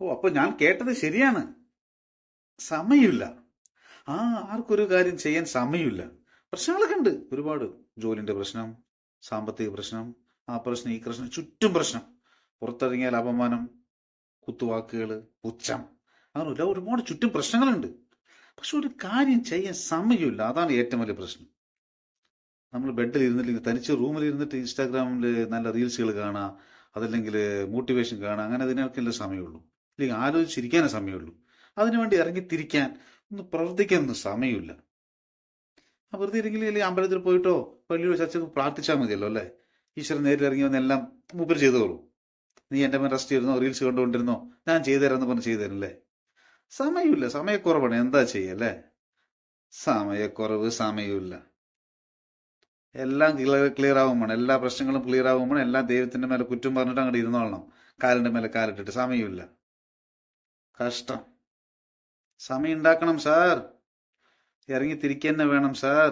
ഓ, അപ്പൊ ഞാൻ കേട്ടത് ശരിയാണ്. സമയമില്ല. ആ, ആർക്കൊരു കാര്യം ചെയ്യാൻ സമയമില്ല. പ്രശ്നങ്ങളൊക്കെ ഉണ്ട് ഒരുപാട്. ജോലിന്റെ പ്രശ്നം, സാമ്പത്തിക പ്രശ്നം, ആ പ്രശ്നം ഈ പ്രശ്നം, ചുറ്റും പ്രശ്നം. പുറത്തിറങ്ങിയാൽ അപമാനം, കുത്തുവാക്കുകൾ, പുച്ഛം, അങ്ങനെ ഒരുപാട് ചുറ്റും പ്രശ്നങ്ങളുണ്ട്. പക്ഷെ ഒരു കാര്യം ചെയ്യാൻ സമയമില്ല. അതാണ് ഏറ്റവും വലിയ പ്രശ്നം. നമ്മൾ ബെഡിൽ ഇരുന്നില്ലെങ്കിൽ തനിച്ച് റൂമിൽ ഇരുന്നിട്ട് ഇൻസ്റ്റാഗ്രാമിൽ നല്ല റീൽസുകൾ കാണാം, അതല്ലെങ്കിൽ മോട്ടിവേഷൻ കാണാം, അങ്ങനെ അതിനൊക്കെയല്ലേ സമയമുള്ളൂ. ഇല്ലെങ്കിൽ ആലോചിച്ചിരിക്കാനേ സമയമുള്ളൂ. അതിനുവേണ്ടി ഇറങ്ങിത്തിരിക്കാൻ, ഒന്ന് പ്രവർത്തിക്കാനൊന്നും സമയമില്ല. ആ, വെറുതെ ഇരിക്കില്ല, അല്ലെങ്കിൽ അമ്പലത്തിൽ പോയിട്ടോ പള്ളിയോ ചർച്ചയ്ക്ക് പ്രാർത്ഥിച്ചാൽ മതിയല്ലോ അല്ലേ? ഈശ്വരൻ നേരിൽ ഇറങ്ങി വന്ന് എല്ലാം മൂപ്പർ ചെയ്തോളൂ. നീ എൻ്റെ മേൽ റെസ്റ്റ് ചെയ്തിരുന്നോ, റീൽസ് കണ്ടുകൊണ്ടിരുന്നോ, ഞാൻ ചെയ്തു തരാമെന്ന് പറഞ്ഞ് ചെയ്തു തരില്ലേ? സമയമില്ല, സമയക്കുറവാണ്. എന്താ ചെയ്യല്ലേ? സമയക്കുറവ്, സമയമില്ല. എല്ലാം ക്ലിയർ ആവുമ്പോൾ, എല്ലാ പ്രശ്നങ്ങളും ക്ലിയർ ആവുമ്പോൾ എല്ലാം ദൈവത്തിന്റെ മേലെ കുറ്റം പറഞ്ഞിട്ട് അങ്ങോട്ട് ഇരുന്നോളണം. കാലിന്റെ മേലെ കാലിട്ടിട്ട്. സമയമില്ല. കഷ്ടം. സമയം ഉണ്ടാക്കണം സാർ. ഇറങ്ങി തിരിക്കന്നെ വേണം സാർ.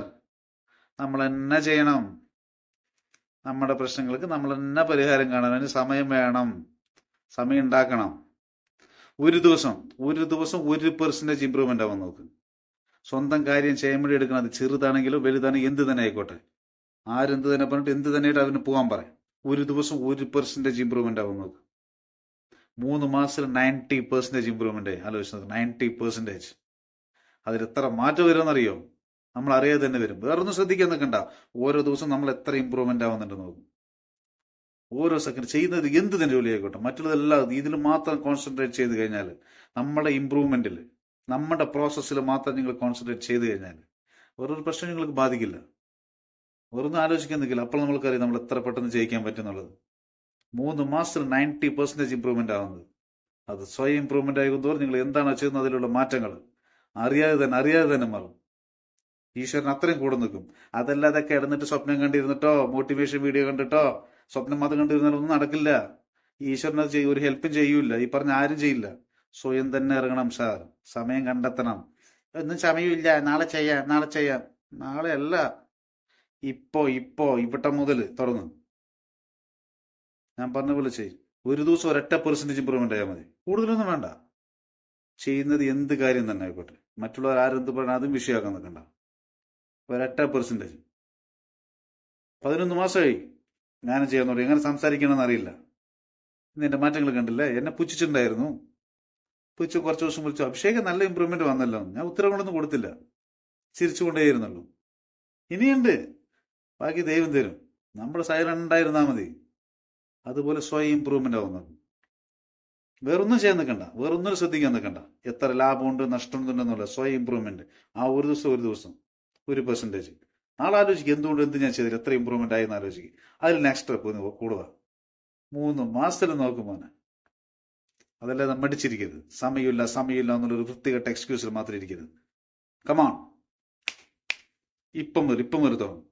നമ്മൾ തന്നെ ചെയ്യണം. നമ്മുടെ പ്രശ്നങ്ങൾക്ക് നമ്മൾ തന്നെ പരിഹാരം കാണാൻ അതിന് സമയം വേണം. സമയം ഉണ്ടാക്കണം. ഒരു ദിവസം 1% ഇമ്പ്രൂവ്മെന്റ് ആവാൻ നോക്ക്. സ്വന്തം കാര്യം ചെയ്യുമ്പോഴേ എടുക്കണം. അത് ചെറുതാണെങ്കിലോ വലുതാണെങ്കിലും എന്ത് തന്നെ ആയിക്കോട്ടെ. ആരെന്ത് തന്നെ പറഞ്ഞിട്ട് എന്ത് തന്നെയായിട്ട് അവന് പോകാൻ പറയാം. ഒരു ദിവസം 1% ഇമ്പ്രൂവ്മെന്റ് ആവാൻ നോക്ക്. 3 മാസത്തിൽ 90% ഇമ്പ്രൂവ്മെന്റ് ആയി. ആലോചിച്ചത് 90%. അതിൽ എത്ര മാറ്റം വരുമെന്നറിയോ? നമ്മൾ അറിയാതെ തന്നെ വരും. വേറൊന്നും ശ്രദ്ധിക്കാൻ നിൽക്കണ്ട. ഓരോ ദിവസം നമ്മൾ എത്ര ഇമ്പ്രൂവ്മെന്റ് ആവുന്നുണ്ട് നോക്കും. ഓരോ സെക്കൻഡ് ചെയ്യുന്നത് എന്ത് തന്നെ ജോലി ആയിക്കോട്ടെ, മറ്റുള്ളതെല്ലാം ഇതിൽ മാത്രം കോൺസെൻട്രേറ്റ് ചെയ്ത് കഴിഞ്ഞാൽ, നമ്മുടെ ഇമ്പ്രൂവ്മെന്റിൽ, നമ്മുടെ പ്രോസസ്സിൽ മാത്രം നിങ്ങൾ കോൺസെൻട്രേറ്റ് ചെയ്ത് കഴിഞ്ഞാൽ വേറൊരു പ്രശ്നം നിങ്ങൾക്ക് ബാധിക്കില്ല. വേറൊന്നും ആലോചിക്കാൻ നിൽക്കില്ല. അപ്പോൾ നമ്മൾക്കറിയാം നമ്മൾ എത്ര പെട്ടെന്ന് ജയിക്കാൻ പറ്റുന്നുള്ളത്. 3 മാസത്തിൽ 90% ഇമ്പ്രൂവ്മെന്റ് ആവുന്നത്. അത് സ്വയം ഇമ്പ്രൂവ്മെന്റ് ആകുന്നതോറും നിങ്ങൾ എന്താണോ ചെയ്യുന്നത് അതിലുള്ള മാറ്റങ്ങൾ അറിയാതെ തന്നെ മാറും. ഈശ്വരൻ അത്രയും കൂടെ നിൽക്കും. അതല്ലാതെ കിടന്നിട്ട് സ്വപ്നം കണ്ടിരുന്നിട്ടോ മോട്ടിവേഷൻ വീഡിയോ കണ്ടിട്ടോ സ്വപ്നം മാത്രം കണ്ടിരുന്നാലൊന്നും നടക്കില്ല. ഈശ്വരൻ അത് ഒരു ഹെൽപ്പും ചെയ്യൂല. ഈ പറഞ്ഞ ആരും ചെയ്യില്ല. സ്വയം തന്നെ ഇറങ്ങണം സാർ. സമയം കണ്ടെത്തണം. ഒന്നും സമയമില്ല, നാളെ ചെയ്യാം. നാളെ അല്ല, ഇപ്പോ ഇവിടെ മുതൽ തുടങ്ങും. ഞാൻ പറഞ്ഞ പോലെ ചെയ്യും. ഒരു ദിവസം 1% ഇമ്പ്രൂവ്മെന്റ് ആയാൽ മതി. കൂടുതലൊന്നും വേണ്ട. ചെയ്യുന്നത് എന്ത് കാര്യം തന്നെ ആയിക്കോട്ടെ, മറ്റുള്ളവർ ആരെന്ത് പറഞ്ഞാൽ അതും വിഷയമാക്കാൻ നിൽക്കണ്ട. 1%. 11 മാസമായി ഞാനും ചെയ്യാൻ തുടങ്ങി. എങ്ങനെ സംസാരിക്കണമെന്ന് അറിയില്ല. ഇന്ന് എന്റെ മാറ്റങ്ങൾ കണ്ടില്ലേ? എന്നെ പുച്ഛിച്ചിട്ടുണ്ടായിരുന്നു. കുറച്ച് ദിവസം വിളിച്ചു, അഭിഷേകം നല്ല ഇമ്പ്രൂവ്മെന്റ് വന്നല്ലോ. ഞാൻ ഉത്തരവുകളൊന്നും കൊടുത്തില്ല, ചിരിച്ചുകൊണ്ടേയിരുന്നുള്ളൂ. ഇനിയുണ്ട്, ബാക്കി ദൈവം തരും. നമ്മൾ സൈലന്റ് ഉണ്ടായിരുന്നാൽ മതി. അതുപോലെ സ്വയം ഇമ്പ്രൂവ്മെന്റ് ആവുന്നത്. വേറൊന്നും ചെയ്യാൻ നിൽക്കണ്ട, വേറൊന്നും ശ്രദ്ധിക്കാൻ നിൽക്കണ്ട. എത്ര ലാഭമുണ്ട് നഷ്ടമുണ്ടെന്നുള്ള സ്വയം ഇമ്പ്രൂവ്മെന്റ്. ആ ഒരു ദിവസം 1%. നാളെ ആലോചിക്കും എന്ത് ഞാൻ ചെയ്തില്ല, എത്ര ഇമ്പ്രൂവ്മെന്റ് ആയി എന്ന് ആലോചിക്കും. അതിൽ നെക്സ്റ്റ് സ്റ്റെപ്പ് കൂടുക. 3 മാസത്തിൽ നോക്കുമോനെ. അതല്ലാതെ മടിച്ചിരിക്കരുത്. സമയമില്ല എന്നുള്ളൊരു വൃത്തികെട്ട എക്സ്ക്യൂസിൽ മാത്രം ഇരിക്കരുത്. കമാൺ, ഇപ്പം വരും തുടങ്ങും.